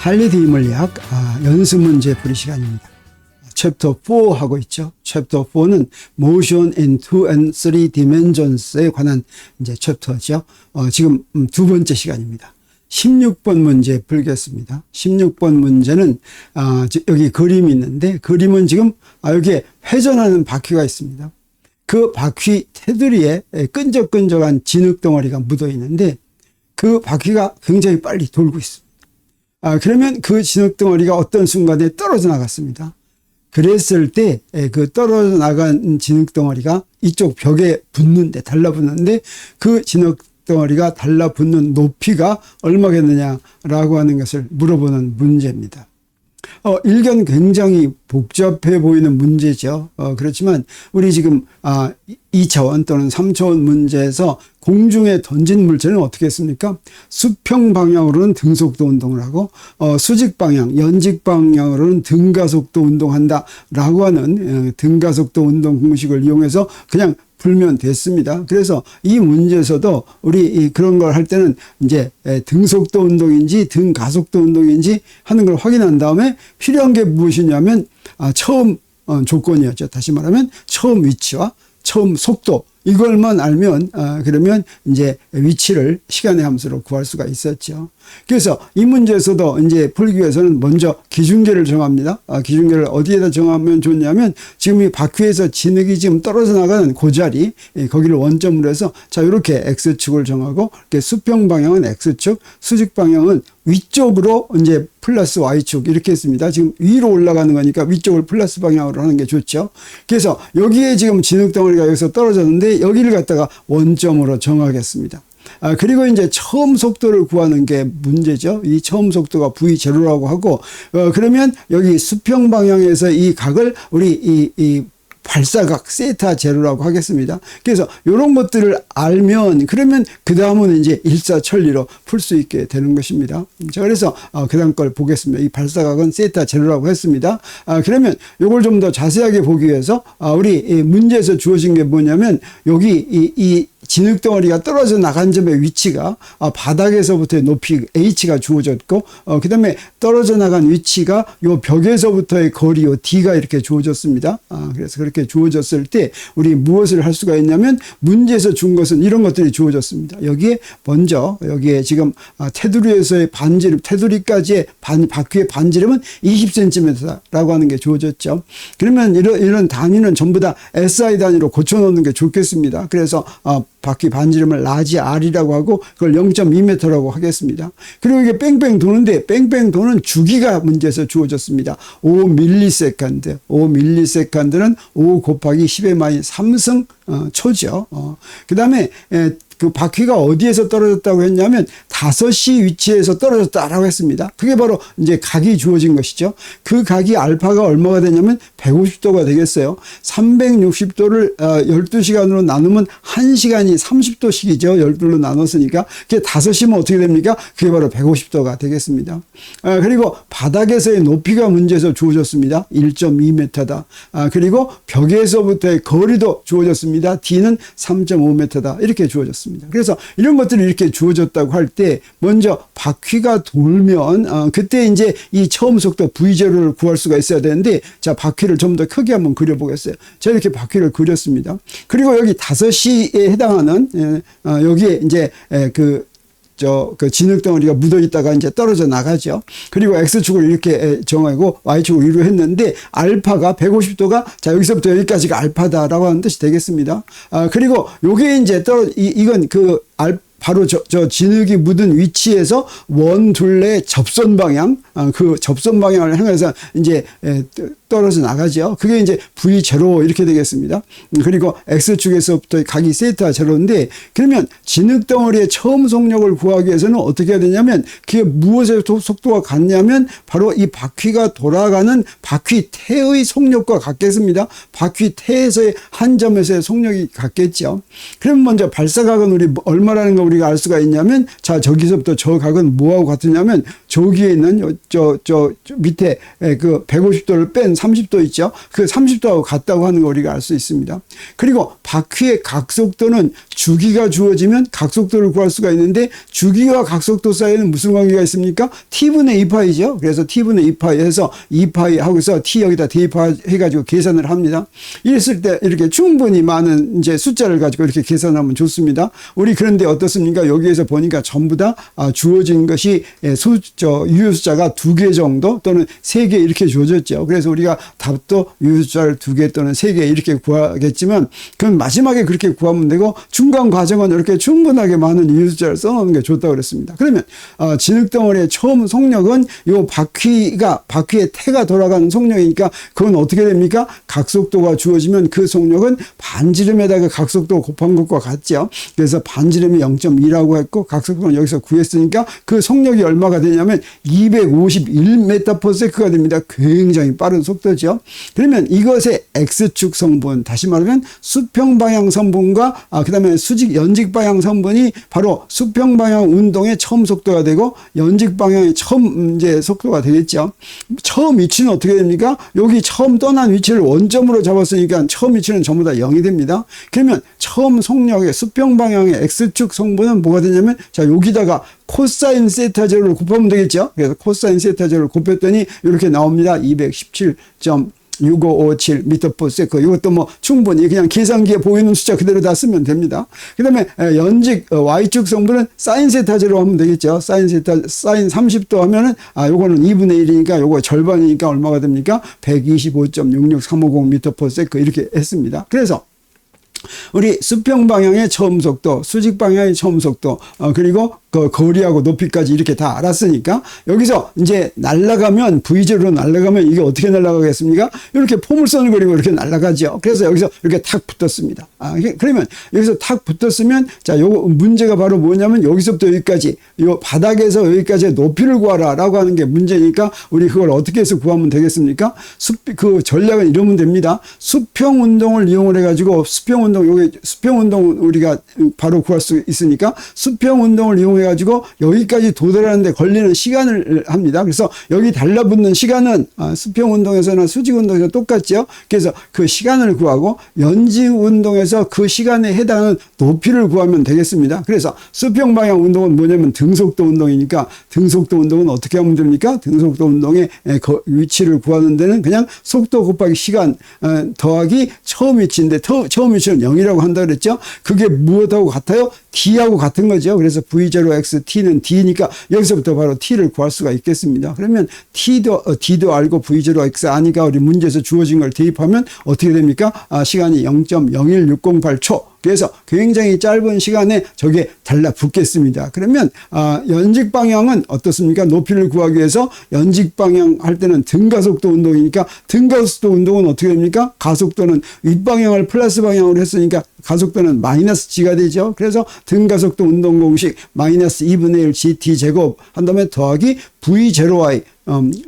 할리데이 물리학 연습 문제 풀이 시간입니다. 챕터 4 하고 있죠. 챕터 4는 motion in 2 and 3 dimensions에 관한 이제 챕터죠. 지금 두 번째 시간입니다. 16번 문제 풀겠습니다. 16번 문제는 여기 그림이 있는데, 그림은 지금 여기에 회전하는 바퀴가 있습니다. 그 바퀴 테두리에 끈적끈적한 진흙덩어리가 묻어 있는데, 그 바퀴가 굉장히 빨리 돌고 있습니다. 그러면 그 진흙덩어리가 어떤 순간에 떨어져 나갔습니다. 그랬을 때 그 떨어져 나간 진흙덩어리가 이쪽 벽에 붙는데, 달라붙는데, 그 진흙덩어리가 달라붙는 높이가 얼마겠느냐라고 하는 것을 물어보는 문제입니다. 일견 굉장히 복잡해 보이는 문제죠. 그렇지만 우리 지금 2차원 또는 3차원 문제에서 공중에 던진 물체는 어떻게 했습니까? 수평 방향으로는 등속도 운동을 하고 수직 방향, 연직 방향으로는 등가속도 운동한다 라고 하는 등가속도 운동 공식을 이용해서 그냥 풀면 됐습니다. 그래서 이 문제에서도 우리 그런 걸 할 때는 이제 등속도 운동인지 등가속도 운동인지 하는 걸 확인한 다음에 필요한 게 무엇이냐면 처음 조건이었죠. 다시 말하면 처음 위치와 처음 속도, 이걸만 알면 그러면 이제 위치를 시간의 함수로 구할 수가 있었죠. 그래서 이 문제에서도 이제 풀기 위해서는 먼저 기준계를 정합니다. 기준계를 어디에다 정하면 좋냐면 지금 이 바퀴에서 진흙이 지금 떨어져 나가는 그 자리, 거기를 원점으로 해서 자 이렇게 X축을 정하고, 이렇게 수평 방향은 X축, 수직 방향은 위쪽으로 이제 플러스 Y축 이렇게 했습니다. 지금 위로 올라가는 거니까 위쪽을 플러스 방향으로 하는 게 좋죠. 그래서 여기에 지금 진흙덩어리가 여기서 떨어졌는데 여기를 갖다가 원점으로 정하겠습니다. 그리고 이제 처음 속도를 구하는 게 문제죠. 이 처음 속도가 V0라고 하고, 그러면 여기 수평 방향에서 이 각을 우리 이 발사각 세타 제로라고 하겠습니다. 그래서 이런 것들을 알면 그러면 그 다음은 이제 일사천리로 풀 수 있게 되는 것입니다. 자, 그래서 그 다음 걸 보겠습니다. 이 발사각은 세타 제로라고 했습니다. 그러면 이걸 좀 더 자세하게 보기 위해서 우리 이 문제에서 주어진 게 뭐냐면 여기 이 진흙덩어리가 떨어져 나간 점의 위치가 바닥에서부터의 높이 h가 주어졌고, 그 다음에 떨어져 나간 위치가 요 벽에서부터의 거리 요 d가 이렇게 주어졌습니다. 그래서 그렇게 주어졌을 때 우리 무엇을 할 수가 있냐면 문제에서 준 것은 이런 것들이 주어졌습니다. 여기에 먼저 여기에 지금 테두리에서의 반지름, 테두리까지의 바퀴의 반지름은 20cm라고 하는 게 주어졌죠. 그러면 이런 단위는 전부 다 SI 단위로 고쳐놓는 게 좋겠습니다. 그래서 바퀴 반지름을 라지 R이라고 하고 그걸 0.2m라고 하겠습니다. 그리고 이게 뺑뺑 도는데 뺑뺑 도는 주기가 문제에서 주어졌습니다. 5ms. 5ms는 5 곱하기 10의 -3승 초죠. 그 다음에 그 바퀴가 어디에서 떨어졌다고 했냐면 5시 위치에서 떨어졌다라고 했습니다. 그게 바로 이제 각이 주어진 것이죠. 그 각이 알파가 얼마가 되냐면 150도가 되겠어요. 360도를 12시간으로 나누면 1시간이 30도씩이죠. 12로 나눴으니까. 그게 5시면 어떻게 됩니까? 그게 바로 150도가 되겠습니다. 그리고 바닥에서의 높이가 문제에서 주어졌습니다. 1.2m다. 그리고 벽에서부터의 거리도 주어졌습니다. D는 3.5m다. 이렇게 주어졌습니다. 그래서 이런 것들이 이렇게 주어졌다고 할 때 먼저 바퀴가 돌면 그때 이제 이 처음 속도 V0를 구할 수가 있어야 되는데, 자 바퀴를 좀 더 크게 한번 그려보겠어요. 자 이렇게 바퀴를 그렸습니다. 그리고 여기 5시에 해당하는 여기에 이제 그 진흙덩어리가 묻어 있다가 이제 떨어져 나가죠. 그리고 X축을 이렇게 정하고 Y축을 위로 했는데 알파가 150도가 자 여기서부터 여기까지가 알파다라고 하는 뜻이 되겠습니다. 그리고 요게 이제 이건 바로 저 진흙이 묻은 위치에서 원 둘레 접선 방향, 그 접선 방향을 향해서 이제 떨어져 나가죠. 그게 이제 V0 이렇게 되겠습니다. 그리고 X축에서부터 각이 세타 제로인데, 그러면 진흙덩어리의 처음 속력을 구하기 위해서는 어떻게 해야 되냐면 그게 무엇의 속도가 같냐면 바로 이 바퀴가 돌아가는 바퀴 태의 속력과 같겠습니다. 바퀴 태에서의 한 점에서의 속력이 같겠죠. 그럼 먼저 발사각은 우리 얼마라는 거 우리가 알 수가 있냐면, 자 저기서부터 저 각은 뭐하고 같으냐면 조기에 있는 저 밑에 그 150도를 뺀 30도 있죠. 그 30도하고 같다고 하는 거 우리가 알 수 있습니다. 그리고 바퀴의 각속도는 주기가 주어지면 각속도를 구할 수가 있는데 주기와 각속도 사이에는 무슨 관계가 있습니까? t분의 2파이죠. 그래서 t분의 2파이 해서 2파이 하고서 t 여기다 대입해가지고 계산을 합니다. 이랬을 때 이렇게 충분히 많은 이제 숫자를 가지고 이렇게 계산하면 좋습니다. 우리 그런데 어떻습니까? 여기에서 보니까 전부 다 주어진 것이 유효숫자가 2개 정도 또는 3개 이렇게 주어졌죠. 그래서 우리가 답도 유효숫자를 2개 또는 3개 이렇게 구하겠지만 그럼 마지막에 그렇게 구하면 되고 중간 과정은 이렇게 충분하게 많은 유효숫자를 써놓는 게 좋다고 그랬습니다. 그러면 진흙덩어리의 처음 속력은 요 바퀴의 태가 돌아가는 속력이니까 그건 어떻게 됩니까? 각속도가 주어지면 그 속력은 반지름에다가 각속도 곱한 것과 같죠. 그래서 반지름이 0.2라고 했고 각속도는 여기서 구했으니까 그 속력이 얼마가 되냐면 251m/s가 됩니다. 굉장히 빠른 속도죠. 그러면 이것의 X축 성분, 다시 말하면 수평 방향 성분과 그 다음에 연직 방향 성분이 바로 수평 방향 운동의 처음 속도가 되고 연직 방향의 처음 이제 속도가 되겠죠. 처음 위치는 어떻게 됩니까? 여기 처음 떠난 위치를 원점으로 잡았으니까 처음 위치는 전부 다 0이 됩니다. 그러면 처음 속력의 수평 방향의 X축 성분은 뭐가 되냐면 자, 여기다가 코사인 세타 제로를 곱하면 되겠죠. 그래서 코사인 세타 제로를 곱했더니 이렇게 나옵니다. 217.6557m/s. 이것도 뭐 충분히 그냥 계산기에 보이는 숫자 그대로 다 쓰면 됩니다. 그 다음에 연직 Y축 성분은 사인 세타 제로 하면 되겠죠. 사인 30도 하면은 요거는 2분의 1이니까 요거 절반이니까 얼마가 됩니까? 125.66350m/s 이렇게 했습니다. 그래서 우리 수평 방향의 처음 속도, 수직 방향의 처음 속도, 그리고 그 거리하고 높이까지 이렇게 다 알았으니까 여기서 이제 날아가면 V제로 날아가면 이게 어떻게 날아가겠습니까? 이렇게 포물선을 그리고 이렇게 날아가죠. 그래서 여기서 이렇게 탁 붙었습니다. 그러면 여기서 탁 붙었으면 자, 요 문제가 바로 뭐냐면 여기서부터 여기까지 요 바닥에서 여기까지의 높이를 구하라라고 하는 게 문제니까 우리 그걸 어떻게 해서 구하면 되겠습니까? 그 전략은 이러면 됩니다. 수평 운동을 이용을 해가지고 수평 운동 우리가 바로 구할 수 있으니까 수평 운동을 이용해 가지고 여기까지 도달하는데 걸리는 시간을 합니다. 그래서 여기 달라붙는 시간은 수평 운동에서나 수직 운동에서 똑같죠. 그래서 그 시간을 구하고 연직 운동에서 그 시간에 해당하는 높이를 구하면 되겠습니다. 그래서 수평 방향 운동은 뭐냐면 등속도 운동이니까 등속도 운동은 어떻게 하면 됩니까? 등속도 운동의 위치를 구하는 데는 그냥 속도 곱하기 시간 더하기 처음 위치인데 처음 위치는 0이라고 한다 그랬죠. 그게 무엇하고 같아요? D하고 같은 거죠. 그래서 V0X T는 D니까 여기서부터 바로 T를 구할 수가 있겠습니다. 그러면 D도 알고 V0X 아니까 우리 문제에서 주어진 걸 대입하면 어떻게 됩니까? 시간이 0.01608초. 그래서 굉장히 짧은 시간에 저게 달라붙겠습니다. 그러면 연직 방향은 어떻습니까? 높이를 구하기 위해서 연직 방향 할 때는 등가속도 운동이니까 등가속도 운동은 어떻게 됩니까? 가속도는 윗방향을 플러스 방향으로 했으니까 가속도는 마이너스 G가 되죠. 그래서 등가속도 운동 공식 마이너스 2분의 1 GT 제곱 한 다음에 더하기 V0Y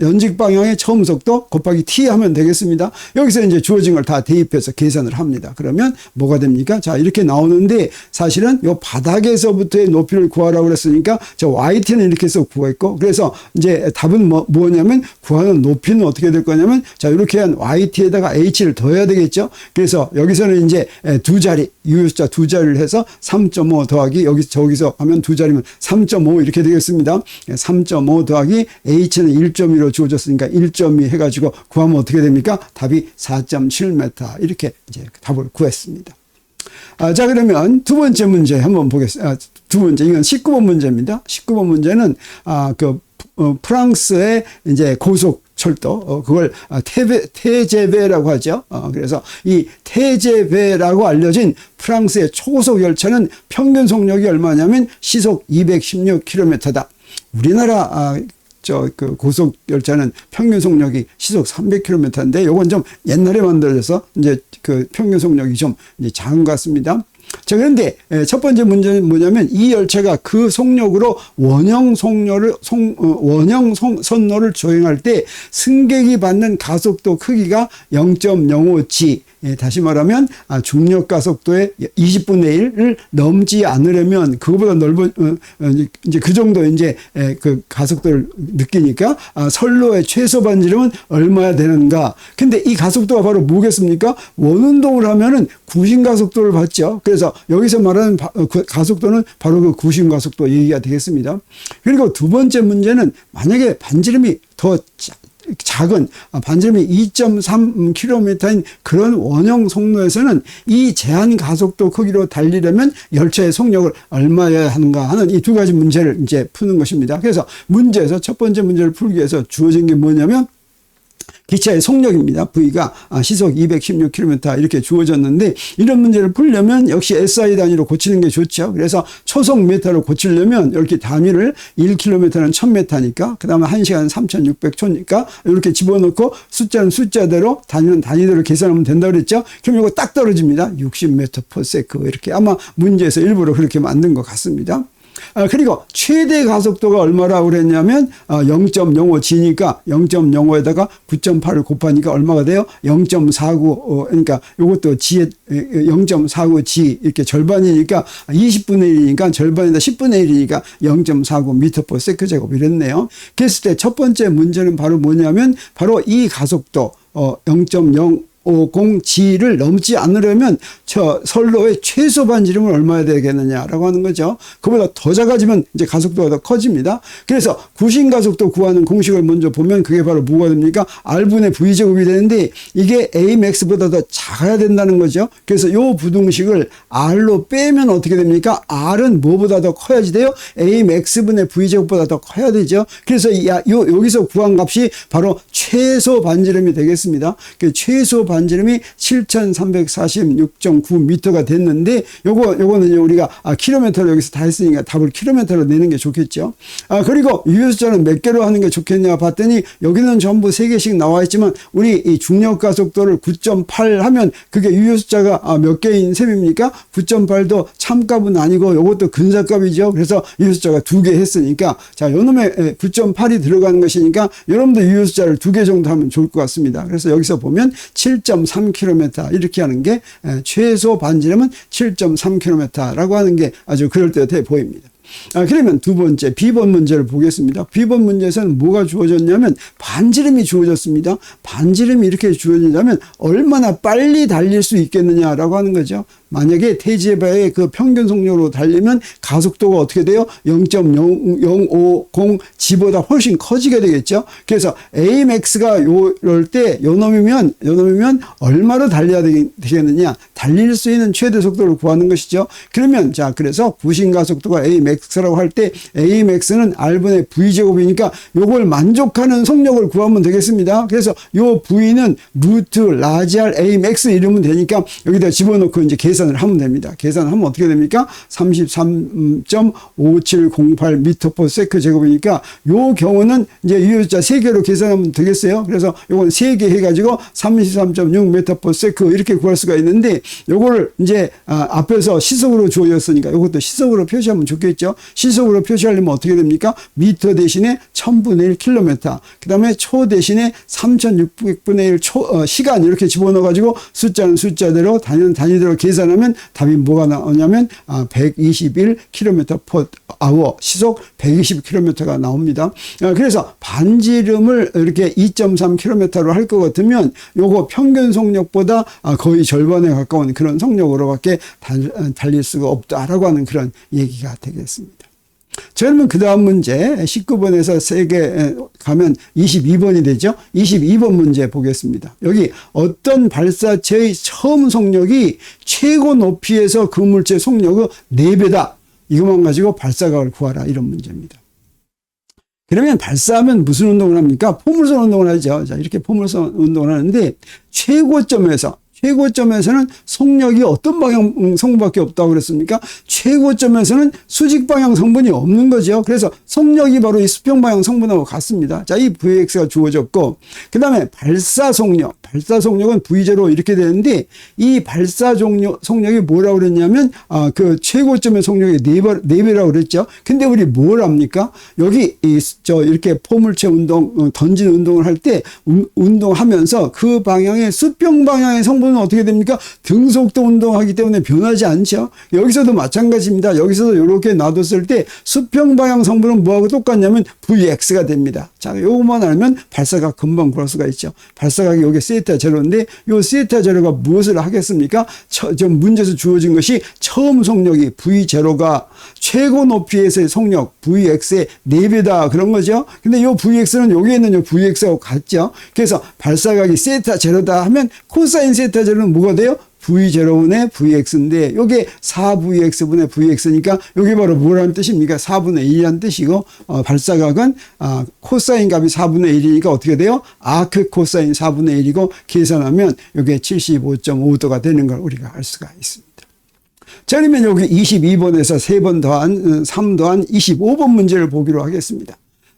연직 방향의 처음 속도 곱하기 T 하면 되겠습니다. 여기서 이제 주어진 걸 다 대입해서 계산을 합니다. 그러면 뭐가 됩니까? 자, 이렇게 나오는데 사실은 요 바닥에서부터의 높이를 구하라고 그랬으니까 저 YT는 이렇게 해서 구했고 그래서 이제 답은 뭐냐면 구하는 높이는 어떻게 될 거냐면 자, 이렇게 한 YT에다가 H를 더해야 되겠죠. 그래서 여기서는 이제 두 자리, 유효숫자 두 자리를 해서 3.5 더하기 저기서 하면 두 자리면 3.5 이렇게 되겠습니다. 3.5 더하기 H는 1.2로 주어졌으니까 1.2 해가지고 구하면 어떻게 됩니까? 답이 4.7m 이렇게 이제 답을 구했습니다. 자, 그러면 두 번째 문제 한번 보겠습니다. 두 번째, 이건 19번 문제입니다. 19번 문제는 프랑스의 이제 고속 철도, 그걸 TGV라고 하죠. 그래서 이 TGV라고 알려진 프랑스의 초고속 열차는 평균 속력이 얼마냐면 시속 216km다. 우리나라 그 고속 열차는 평균 속력이 시속 300km인데 요건 좀 옛날에 만들어져서 이제 그 평균 속력이 좀 이제 작은 것 같습니다. 자, 그런데 첫 번째 문제는 뭐냐면 이 열차가 그 속력으로 원형 선로를 주행할 때 승객이 받는 가속도 크기가 0.05g 다시 말하면 중력 가속도의 20분의 1을 넘지 않으려면 그거보다 넓은 이제 그 정도 이제 그 가속도를 느끼니까 선로의 최소 반지름은 얼마야 되는가? 근데 이 가속도가 바로 뭐겠습니까? 원운동을 하면은 구심 가속도를 받죠. 그래서 여기서 말하는 가속도는 바로 그 구심 가속도 얘기가 되겠습니다. 그리고 두 번째 문제는 만약에 반지름이 더 작은 반지름이 2.3km인 그런 원형 속로에서는 이 제한 가속도 크기로 달리려면 열차의 속력을 얼마여야 하는가 하는 이 두 가지 문제를 이제 푸는 것입니다. 그래서 문제에서 첫 번째 문제를 풀기 위해서 주어진 게 뭐냐면 기차의 속력입니다. V가 시속 216km 이렇게 주어졌는데 이런 문제를 풀려면 역시 SI 단위로 고치는 게 좋죠. 그래서 초속 메타로 고치려면 이렇게 단위를 1km는 1000m니까 그 다음에 1시간 3600초니까 이렇게 집어넣고 숫자는 숫자대로 단위는 단위대로 계산하면 된다고 그랬죠. 그럼 이거 딱 떨어집니다. 60m/s 이렇게 아마 문제에서 일부러 그렇게 만든 것 같습니다. 그리고 최대 가속도가 얼마라고 그랬냐면 0.05g니까 0.05에다가 9.8을 곱하니까 얼마가 돼요? 0.49 그러니까 이것도 g의 0.49g 이렇게 절반이니까 20분의 1이니까 절반에다 10분의 1이니까 0.49m/s 제곱 이랬네요. 그랬을 때 첫 번째 문제는 바로 뭐냐면 바로 이 가속도 0.050g를 넘지 않으려면 저 선로의 최소 반지름은 얼마야 되겠느냐라고 하는 거죠. 그보다 더 작아지면 이제 가속도가 더 커집니다. 그래서 구심 가속도 구하는 공식을 먼저 보면 그게 바로 뭐가 됩니까? R분의 V제곱이 되는데 이게 Amax보다 더 작아야 된다는 거죠. 그래서 요 부등식을 R로 빼면 어떻게 됩니까? R은 뭐보다 더 커야지 돼요? Amax분의 V제곱보다 더 커야 되죠. 그래서 여기서 구한 값이 바로 최소 반지름이 되겠습니다. 그 최소 반지름이 7346.9m가 됐는데 요거는 우리가 킬로미터로 여기서 다 했으니까 답을 킬로미터로 내는 게 좋겠죠. 그리고 유효숫자는 몇 개로 하는 게 좋겠냐 봤더니 여기는 전부 3개씩 나와 있지만 우리 이 중력 가속도를 9.8 하면 그게 유효숫자가 몇 개인 셈입니까? 9.8도 참값은 아니고 요것도 근사값이죠. 그래서 유효숫자가 2개 했으니까 자, 요놈에 9.8이 들어가는 것이니까 여러분도 유효숫자를 2개 정도 하면 좋을 것 같습니다. 그래서 여기서 보면 7.3km 이렇게 하는 게 최소 반지름은 7.3km라고 하는 게 아주 그럴듯해 보입니다. 그러면 두 번째 B번 문제를 보겠습니다. B번 문제에서는 뭐가 주어졌냐면 반지름이 주어졌습니다. 반지름이 이렇게 주어진다면 얼마나 빨리 달릴 수 있겠느냐라고 하는 거죠. 만약에 태지에바의 그 평균 속력으로 달리면 가속도가 어떻게 돼요? 0.050g보다 훨씬 커지게 되겠죠. 그래서 Amax가 요럴 때 요 놈이면 얼마로 달려야 되겠느냐? 달릴 수 있는 최대 속도를 구하는 것이죠. 그러면 자, 그래서 구심 가속도가 Amax라고 할 때 Amax는 R분의 V제곱이니까 요걸 만족하는 속력을 구하면 되겠습니다. 그래서 요 V는 루트 라지알 Amax 이러면 되니까 여기다 집어넣고 이제 계산을 하면 됩니다. 계산하면 어떻게 됩니까? 33.5708m/s 제곱이니까 요 경우는 이제 유효숫자 3개로 계산하면 되겠어요. 그래서 요건 3개 해가지고 33.6m/s 이렇게 구할 수가 있는데 요거를 이제 앞에서 시속으로 주어졌으니까 요것도 시속으로 표시하면 좋겠죠. 시속으로 표시하려면 어떻게 됩니까? 미터 대신에 1000분의 1km, 그 다음에 초 대신에 3600분의 1 시간 이렇게 집어넣어가지고 숫자는 숫자대로 단위는 단위대로 계산하면 답이 뭐가 나오냐면 121km/h 시속 120km가 나옵니다. 그래서 반지름을 이렇게 2.3km로 할 것 같으면 요거 평균 속력보다 거의 절반에 가까운 그런 속력으로밖에 달릴 수가 없다라고 하는 그런 얘기가 되겠습니다. 그러면 그 다음 문제 19번에서 3개 가면 22번이 되죠. 22번 문제 보겠습니다. 여기 어떤 발사체의 처음 속력이 최고 높이에서 그 물체 속력의 4배다. 이것만 가지고 발사각을 구하라. 이런 문제입니다. 그러면 발사하면 무슨 운동을 합니까? 포물선 운동을 하죠. 자, 이렇게 포물선 운동을 하는데 최고점에서는 속력이 어떤 방향 성분밖에 없다고 그랬습니까? 최고점에서는 수직 방향 성분이 없는 거죠. 그래서 속력이 바로 이 수평 방향 성분하고 같습니다. 자, 이 Vx가 주어졌고, 그 다음에 발사 속력은 V0 이렇게 되는데, 이 발사 속력이 뭐라고 그랬냐면, 그 최고점의 속력이 4배라고 그랬죠. 근데 우리 뭘 합니까? 여기, 이렇게 포물체 운동, 던지는 운동을 할 때, 운동하면서 그 방향의 수평 방향의 성분 속도는 어떻게 됩니까? 등속도 운동하기 때문에 변하지 않죠. 여기서도 마찬가지입니다. 여기서도 이렇게 놔뒀을 때 수평 방향 성분은 뭐하고 똑같냐면 Vx가 됩니다. 자, 요것만 알면 발사각 금방 구할 수가 있죠. 발사각이 여기 세타 제로인데 요 세타 제로가 무엇을 하겠습니까? 지금 문제에서 주어진 것이 처음 속력이 V0가 최고 높이에서의 속력 Vx의 4배다 그런 거죠. 근데 요 Vx는 여기에 있는 요 Vx하고 같죠. 그래서 발사각이 세타 제로다 하면 코사인 세타 제로는 뭐가 돼요? V0분의 Vx인데 요게 4Vx분의 Vx니까 요게 바로 뭐라는 뜻입니까? 4분의 1이라는 뜻이고 발사각은 코사인 값이 4분의 1이니까 어떻게 돼요? 아크 코사인 4분의 1이고 계산하면 요게 75.5도가 되는 걸 우리가 알 수가 있습니다. 자, 그러면 여기 22번에서 3번 더한 3 더한 25번 문제를 보기로 하겠습니다.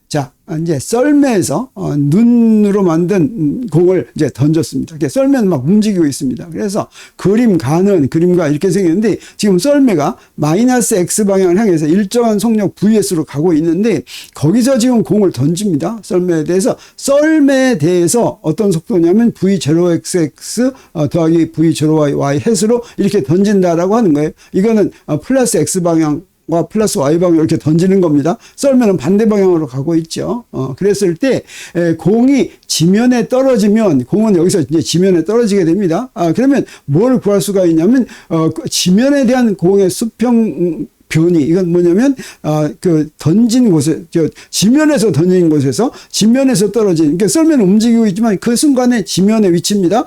자, 이제 썰매에서 눈으로 만든 공을 이제 던졌습니다. 썰매는 막 움직이고 있습니다. 그래서 그림과 이렇게 생겼는데 지금 썰매가 마이너스 X 방향을 향해서 일정한 속력 VS로 가고 있는데 거기서 지금 공을 던집니다. 썰매에 대해서 어떤 속도냐면 V0XX 더하기 V0Y 햇으로 이렇게 던진다라고 하는 거예요. 이거는 플러스 X 방향 플러스 Y방향 이렇게 던지는 겁니다. 썰매는 반대 방향으로 가고 있죠. 그랬을 때 공이 지면에 떨어지면 공은 여기서 이제 지면에 떨어지게 됩니다. 그러면 뭘 구할 수가 있냐면 지면에 대한 공의 수평 변이 이건 뭐냐면 던진 곳에 지면에서 던진 곳에서 지면에서 떨어진 그러니까 썰매는 움직이고 있지만 그 순간에 지면의 위치입니다.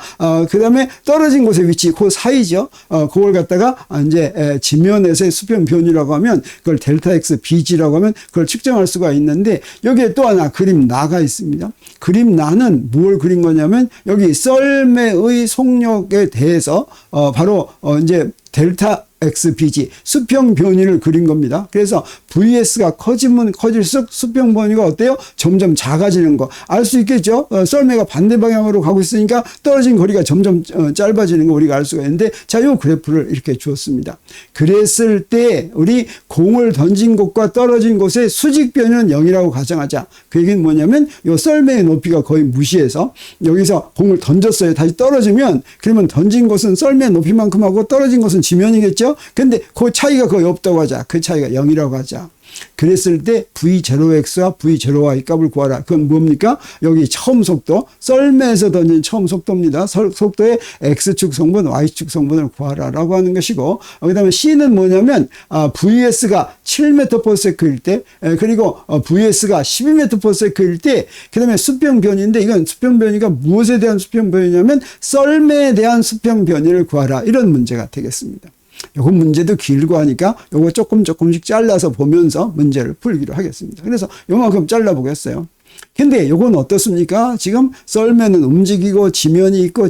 그다음에 떨어진 곳의 위치 그 사이죠. 그걸 갖다가 이제 지면에서의 수평 변이라고 하면 그걸 델타 X BG라고 하면 그걸 측정할 수가 있는데 여기에 또 하나 그림 나가 있습니다. 그림 나는 뭘 그린 거냐면 여기 썰매의 속력에 대해서 바로 이제 델타 XBG 수평 변이를 그린 겁니다. 그래서 VS가 커지면 커질수록 수평 변이가 어때요? 점점 작아지는 거 알 수 있겠죠. 썰매가 반대 방향으로 가고 있으니까 떨어진 거리가 점점 짧아지는 거 우리가 알 수가 있는데 자, 요 그래프를 이렇게 주었습니다. 그랬을 때 우리 공을 던진 곳과 떨어진 곳의 수직 변이는 0이라고 가정하자. 그 얘기는 뭐냐면 요 썰매의 높이가 거의 무시해서 여기서 공을 던졌어요. 다시 떨어지면 그러면 던진 곳은 썰매 높이만큼 하고 떨어진 곳은 지면이겠죠. 근데 그 차이가 거의 없다고 하자. 그 차이가 0이라고 하자. 그랬을 때 V0X와 V0Y 값을 구하라. 그건 뭡니까? 여기 처음 속도, 썰매에서 던진 처음 속도입니다. 속도의 X축 성분, Y축 성분을 구하라라고 하는 것이고, 그 다음에 C는 뭐냐면, VS가 7m/s일 때, 그리고 VS가 12m/s일 때, 그 다음에 수평 변이인데, 이건 수평 변이가 무엇에 대한 수평 변이냐면, 썰매에 대한 수평 변이를 구하라. 이런 문제가 되겠습니다. 요거 문제도 길고 하니까 요거 조금씩 잘라서 보면서 문제를 풀기로 하겠습니다. 그래서 요만큼 잘라 보겠어요. 근데 요건 어떻습니까? 지금 썰매는 움직이고 지면이 있고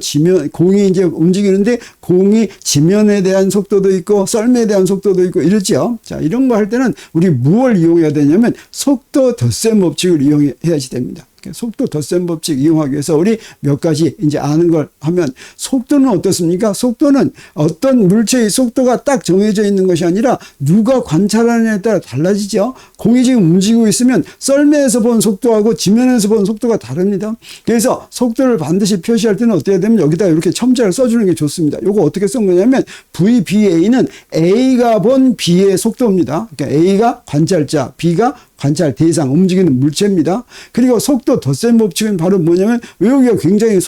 공이 이제 움직이는데 공이 지면에 대한 속도도 있고 썰매에 대한 속도도 있고 이렇죠. 자, 이런 거 할 때는 우리 무엇을 이용해야 되냐면 속도 덧셈 법칙을 이용해야지 됩니다. 속도 덧셈 법칙 이용하기 위해서 우리 몇 가지 이제 아는 걸 하면 속도는 어떻습니까? 속도는 어떤 물체의 속도가 딱 정해져 있는 것이 아니라 누가 관찰하느냐에 따라 달라지죠. 공이 지금 움직이고 있으면 썰매에서 본 속도하고 지면에서 본 속도가 다릅니다. 그래서 속도를 반드시 표시할 때는 어떻게 해야 되면 여기다 이렇게 첨자를 써주는 게 좋습니다. 요거 어떻게 쓴 거냐면 VBA는 A가 본 B의 속도입니다. 그러니까 A가 관찰자, B가 관찰 대상, 움직이는 물체입니다. 그리고 속도 덧셈 법칙은 바로 뭐냐면 외우기가 굉장히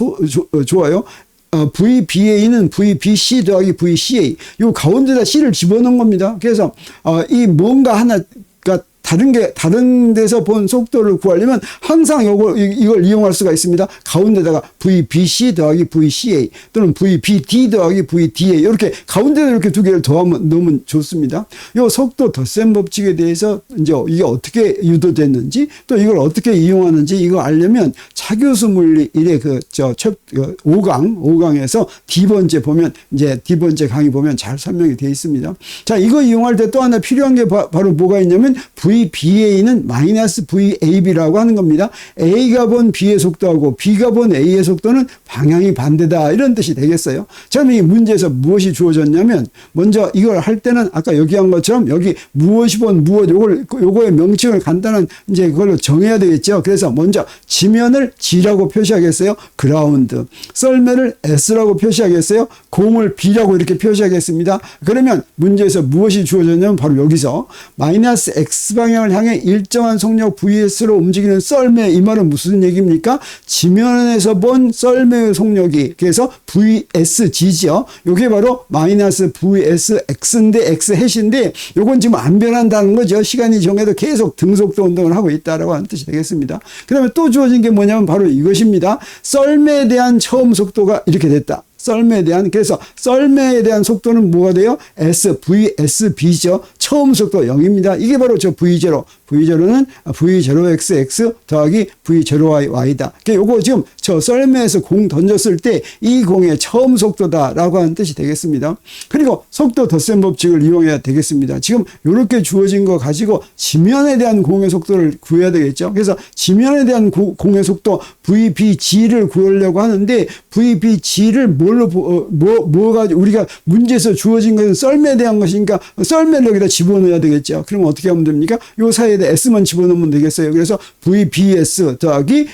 좋아요. VBA는 VBC 더하기 VCA. 요 가운데다 C를 집어넣은 겁니다. 그래서 이 뭔가 하나가 다른 데서 본 속도를 구하려면 항상 이걸 이용할 수가 있습니다. 가운데다가 VBC 더하기 VCA 또는 VBD 더하기 VDA 이렇게 가운데다 이렇게 두 개를 넣으면 좋습니다. 이 속도 덧셈 법칙에 대해서 이제 이게 어떻게 유도됐는지 또 이걸 어떻게 이용하는지 이거 알려면 차교수 물리 1의 5강에서 D번째 보면 이제 D번째 강의 보면 잘 설명이 되어 있습니다. 자, 이거 이용할 때 또 하나 필요한 게 바로 뭐가 있냐면 VBA는 마이너스 VAB라고 하는 겁니다. A가 본 B의 속도하고 B가 본 A의 속도는 방향이 반대다. 이런 뜻이 되겠어요. 자, 그럼 이 문제에서 무엇이 주어졌냐면 먼저 이걸 할 때는 아까 여기 한 것처럼 여기 무엇이 본 무엇 요거의 명칭을 간단한 이제 그걸로 정해야 되겠죠. 그래서 먼저 지면을 G라고 표시하겠어요? 그라운드. 썰매를 S라고 표시하겠어요? 공을 B라고 이렇게 표시하겠습니다. 그러면 문제에서 무엇이 주어졌냐면 바로 여기서 마이너스 X방향을 향해 일정한 속력 VS로 움직이는 썰매, 이 말은 무슨 얘기입니까? 지면에서 본 썰매의 속력이 그래서 VSG죠. 이게 바로 마이너스 VSX인데 X 해시인데 요건 지금 안 변한다는 거죠. 시간이 정해도 계속 등속도 운동을 하고 있다라고 하는 뜻이 되겠습니다. 그 다음에 또 주어진 게 뭐냐면 바로 이것입니다. 썰매에 대한 처음 속도가 이렇게 됐다. 썰매에 대한, 그래서 썰매에 대한 속도는 뭐가 돼요? VSB죠. 처음 속도 0입니다. 이게 바로 저 V0. V0는 V0XX 더하기 V0Y다. 요거 지금 저 썰매에서 공 던졌을 때 이 공의 처음 속도다라고 하는 뜻이 되겠습니다. 그리고 속도 덧셈 법칙을 이용해야 되겠습니다. 지금 이렇게 주어진 거 가지고 지면에 대한 공의 속도를 구해야 되겠죠. 그래서 지면에 대한 공의 속도 VBG를 구하려고 하는데 VBG를 뭐가 우리가 문제에서 주어진 것은 썰매에 대한 것이니까 썰매를 여기다 집어넣어야 되겠죠. 그럼 어떻게 하면 됩니까? 요 사이에 S만 집어넣으면 되겠어요. 그래서 VBS 더하기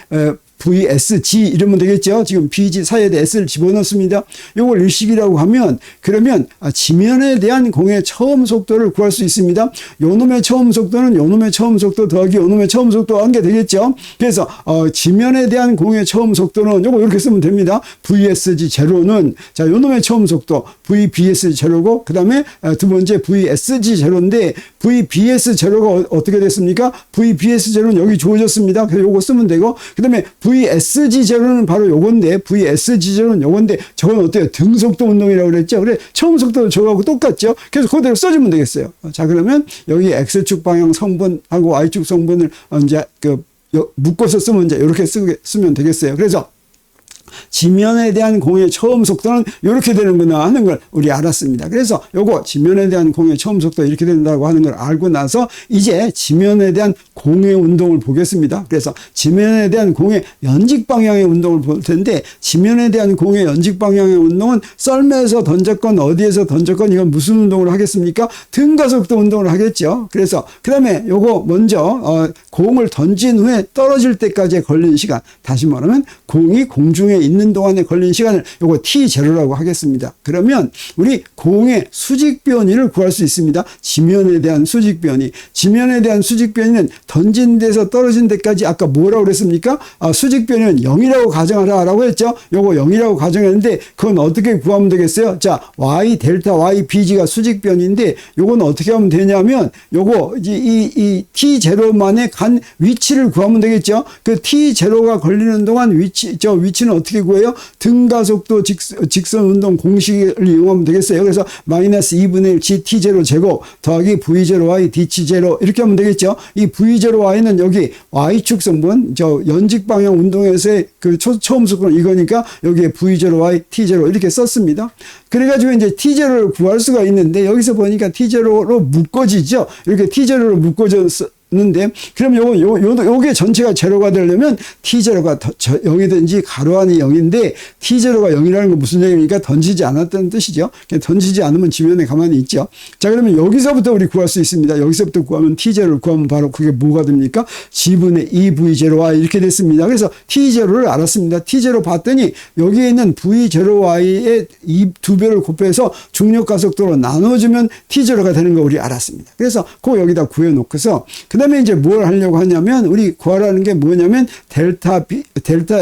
VSG 이러면 되겠죠. 지금 BG 사이에 S를 집어넣습니다. 요걸 일식이라고 하면 그러면 지면에 대한 공의 처음 속도를 구할 수 있습니다. 요놈의 처음 속도는 요놈의 처음 속도 더하기 요놈의 처음 속도와 한 게 되겠죠. 그래서 지면에 대한 공의 처음 속도는 요거 이렇게 쓰면 됩니다. VSG 제로는 자 요놈의 처음 속도 VBS 제로고 그 다음에 두 번째 VSG 제로인데 VBS 제로가 어떻게 됐습니까? VBS 제로는 여기 주어졌습니다. 그래서 요거 쓰면 되고 그 다음에 VSG 제로는 바로 요건데 VSG 제로는 요건데 저건 어때요? 등속도 운동이라고 그랬죠. 그래 처음 속도 저거하고 똑같죠. 그래서 그대로 써주면 되겠어요. 자 그러면 여기 X축 방향 성분하고 Y축 성분을 이제 묶어서 쓰면 이제 이렇게 쓰면 되겠어요. 그래서 지면에 대한 공의 처음 속도는 이렇게 되는구나 하는 걸 우리 알았습니다. 그래서 요거 지면에 대한 공의 처음 속도 이렇게 된다고 하는 걸 알고 나서 이제 지면에 대한 공의 운동을 보겠습니다. 그래서 지면에 대한 공의 연직 방향의 운동을 볼 텐데 지면에 대한 공의 연직 방향의 운동은 썰매에서 던졌건 어디에서 던졌건 이건 무슨 운동을 하겠습니까? 등가속도 운동을 하겠죠. 그래서 그 다음에 요거 먼저 공을 던진 후에 떨어질 때까지 걸린 시간, 다시 말하면 공이 공중에 있는 동안에 걸린 시간을 요거 T0라고 하겠습니다. 그러면 우리 공의 수직 변이를 구할 수 있습니다. 지면에 대한 수직 변이. 지면에 대한 수직 변이는 던진 데서 떨어진 데까지 아까 뭐라고 그랬습니까? 수직 변이는 0이라고 가정하라 라고 했죠. 요거 0이라고 가정했는데 그건 어떻게 구하면 되겠어요? 자, Y 델타 Y BG가 수직 변인데 요건 어떻게 하면 되냐면 요거 이 T0만에 간 위치를 구하면 되겠죠. 그 T0가 걸리는 동안 위치는 어떻게 구해요? 등가속도 직선 운동 공식을 이용하면 되겠어요. 그래서 마이너스 2분의 1 GT0 제곱 더하기 V0Y DC0 이렇게 하면 되겠죠. 이 V0Y는 여기 Y축 성분, 저 연직 방향 운동에서의 그 처음 속도는 이거니까 여기에 V0Y T0 이렇게 썼습니다. 그래가지고 이제 T0를 구할 수가 있는데 여기서 보니까 T0로 묶어지죠. 이렇게 T0로 묶어졌는데 그럼 요게 전체가 제로가 되려면 T0가 0이든지 가로 안이 0인데 T0가 0이라는 건 무슨 얘기입니까? 던지지 않았다는 뜻이죠. 던지지 않으면 지면에 가만히 있죠. 자 그러면 여기서부터 우리 구할 수 있습니다. 여기서부터 구하면 T0를 구하면 바로 그게 뭐가 됩니까? G분의 2V0Y 이렇게 됐습니다. 그래서 T0를 알았습니다. T0 봤더니 여기에 있는 V0Y의 두 배를 곱해서 중력 가속도로 나눠주면 T0가 되는 거 우리 알았습니다. 그래서 그거 여기다 구해놓고서 그 다음에 이제 뭘 하려고 하냐면 우리 구하라는 게 뭐냐면 델타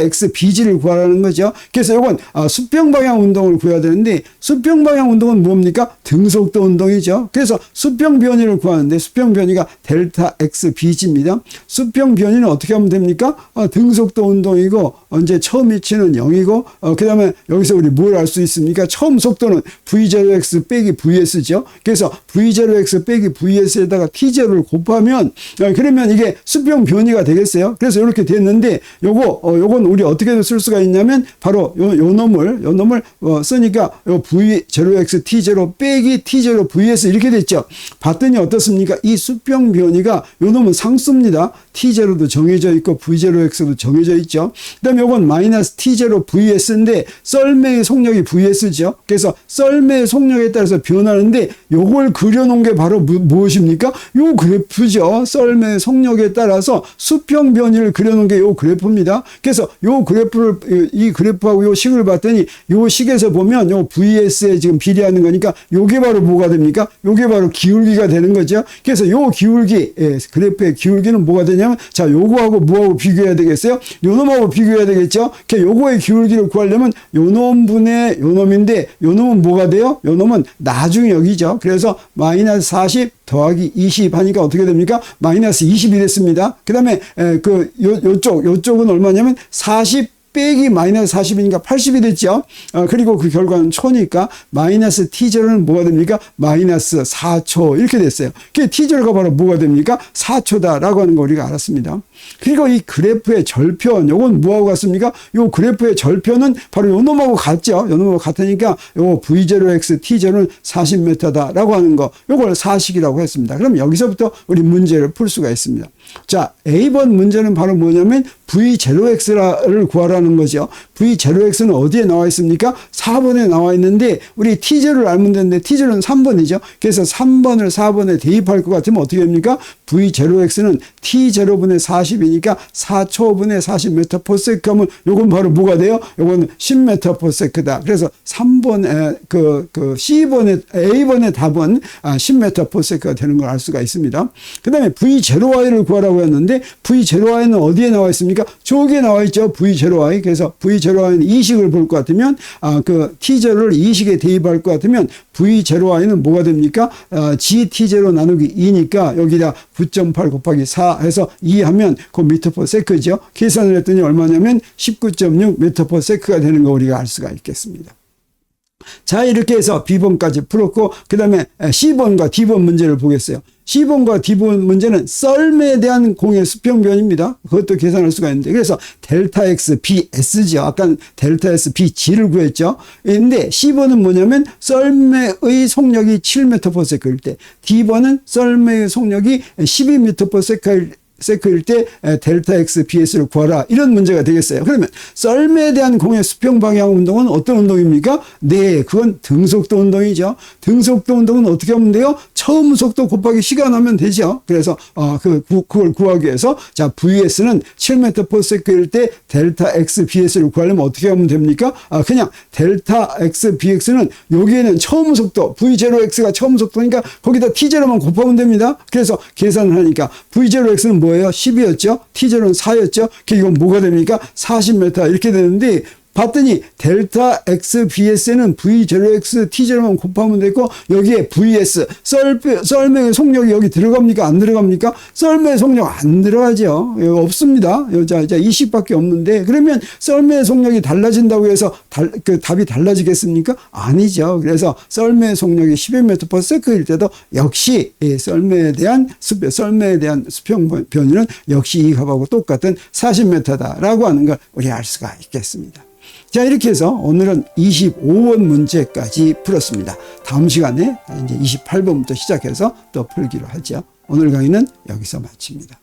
X BG를 구하라는 거죠. 그래서 이건 수평 방향 운동을 구해야 되는데 수평 방향 운동은 뭡니까? 등속도 운동이죠. 그래서 수평 변이를 구하는데 수평 변이가 델타 X BG입니다. 수평 변이는 어떻게 하면 됩니까? 등속도 운동이고 이제 처음 위치는 0이고 그 다음에 여기서 우리 뭘 알 수 있습니까? 처음 속도는 V0X 빼기 VS죠. 그래서 V0X 빼기 VS에다가 T0를 곱하면 그러면 이게 수평 변이가 되겠어요. 그래서 이렇게 됐는데 요건 우리 어떻게 쓸 수가 있냐면 바로 요 놈을 쓰니까 요 V0X T0 빼기 T0 VS 이렇게 됐죠. 봤더니 어떻습니까? 이 수평 변이가 요 놈은 상수입니다. T0도 정해져 있고 V0X도 정해져 있죠. 그 다음에 요건 마이너스 T0 VS인데 썰매의 속력이 VS죠. 그래서 썰매의 속력에 따라서 변하는데 요걸 그려놓은 게 바로 무엇입니까? 요 그래프죠. 썰매의 속력에 따라서 수평 변이를 그려놓은 게 요 그래프입니다. 그래서 요 그래프를, 이 그래프하고 요 식을 봤더니 요 식에서 보면 요 VS에 지금 비례하는 거니까 요게 바로 뭐가 됩니까? 요게 바로 기울기가 되는 거죠. 그래서 요 기울기, 그래프의 기울기는 뭐가 되냐면, 자, 요거하고 뭐하고 비교해야 되겠어요? 요 놈하고 비교해야 되겠죠? 요거의 기울기를 구하려면 요 놈분의 요 놈인데, 요 놈은 뭐가 돼요? 요 놈은 나중역이죠. 그래서 마이너스 40 더하기 20 하니까 어떻게 됩니까? 마이너스 20이 됐습니다. 그 다음에, 요쪽은 얼마냐면 40 빼기 마이너스 40이니까 80이 됐죠. 그리고 그 결과는 초니까 마이너스 t제로는 뭐가 됩니까? 마이너스 4초 이렇게 됐어요. 그 t제로가 바로 뭐가 됩니까? 4초다라고 하는 거 우리가 알았습니다. 그리고 이 그래프의 절편, 요건 뭐하고 같습니까? 요 그래프의 절편은 바로 요 놈하고 같죠. 요 놈하고 같으니까 요 v0x t제로는 40m다라고 하는 거, 요걸 사식이라고 했습니다. 그럼 여기서부터 우리 문제를 풀 수가 있습니다. 자, A번 문제는 바로 뭐냐면 v0x를 구하라는 거죠. v0x는 어디에 나와 있습니까? 4번에 나와 있는데 우리 t제로를 알면 되는데 t제로는 3번이죠. 그래서 3번을 4번에 대입할 것 같으면 어떻게 됩니까? v0x는 t제로분의 40이니까 4초분의 40m/s 하면 요건 바로 뭐가 돼요? 요건 10m/s다. 그래서 3번에 C번에 A번의 답은 10m/s가 되는 걸 알 수가 있습니다. 그 다음에 v0y를 구하라고 했는데 v0y는 어디에 나와 있습니까? 저기에 나와 있죠. v0y. 그래서 v0y는 이식을 볼 것 같으면 그 t제로를 이식에 대입할 것 같으면 v0y는 뭐가 됩니까? gt0 나누기 2니까 여기다 9.8 곱하기 4 해서 2 하면 그 m/s죠. 계산을 했더니 얼마냐면 19.6 m/s가 되는 거 우리가 알 수가 있겠습니다. 자, 이렇게 해서 B번까지 풀었고, 그 다음에 C번과 D번 문제를 보겠어요. C번과 D번 문제는 썰매에 대한 공의 수평변입니다. 그것도 계산할 수가 있는데, 그래서 델타 X B S죠. 아까 델타 S B G를 구했죠. 근데 C번은 뭐냐면 썰매의 속력이 7m/s일 때, D번은 썰매의 속력이 12m/s일 때 델타 X BS를 구하라, 이런 문제가 되겠어요. 그러면 썰매에 대한 공의 수평 방향 운동은 어떤 운동입니까? 네, 그건 등속도 운동이죠. 등속도 운동은 어떻게 하면 돼요? 처음 속도 곱하기 시간 하면 되죠. 그래서 그걸 구하기 위해서 자, VS는 7m/s일 때 델타 X BS를 구하려면 어떻게 하면 됩니까? 그냥 델타 X BX는 여기에는 처음 속도 V0X가 처음 속도니까 거기다 T0만 곱하면 됩니다. 그래서 계산을 하니까 V0X는 뭐예요? 10이었죠. T0는 4였죠. 이건 뭐가 됩니까? 40m 이렇게 되는데, 봤더니 델타 X BS는 V0X T0만 곱하면 되고, 여기에 VS 썰매의 속력이 여기 들어갑니까? 안 들어갑니까? 썰매의 속력 안 들어가죠. 여기 없습니다. 자, 이 식밖에 없는데, 그러면 썰매의 속력이 달라진다고 해서 그 답이 달라지겠습니까? 아니죠. 그래서 썰매의 속력이 12m/s일 때도 역시 썰매에 대한 수평변이는 역시 이 값하고 똑같은 40m다라고 하는 걸 우리 알 수가 있겠습니다. 자, 이렇게 해서 오늘은 25번 문제까지 풀었습니다. 다음 시간에 이제 28번부터 시작해서 또 풀기로 하죠. 오늘 강의는 여기서 마칩니다.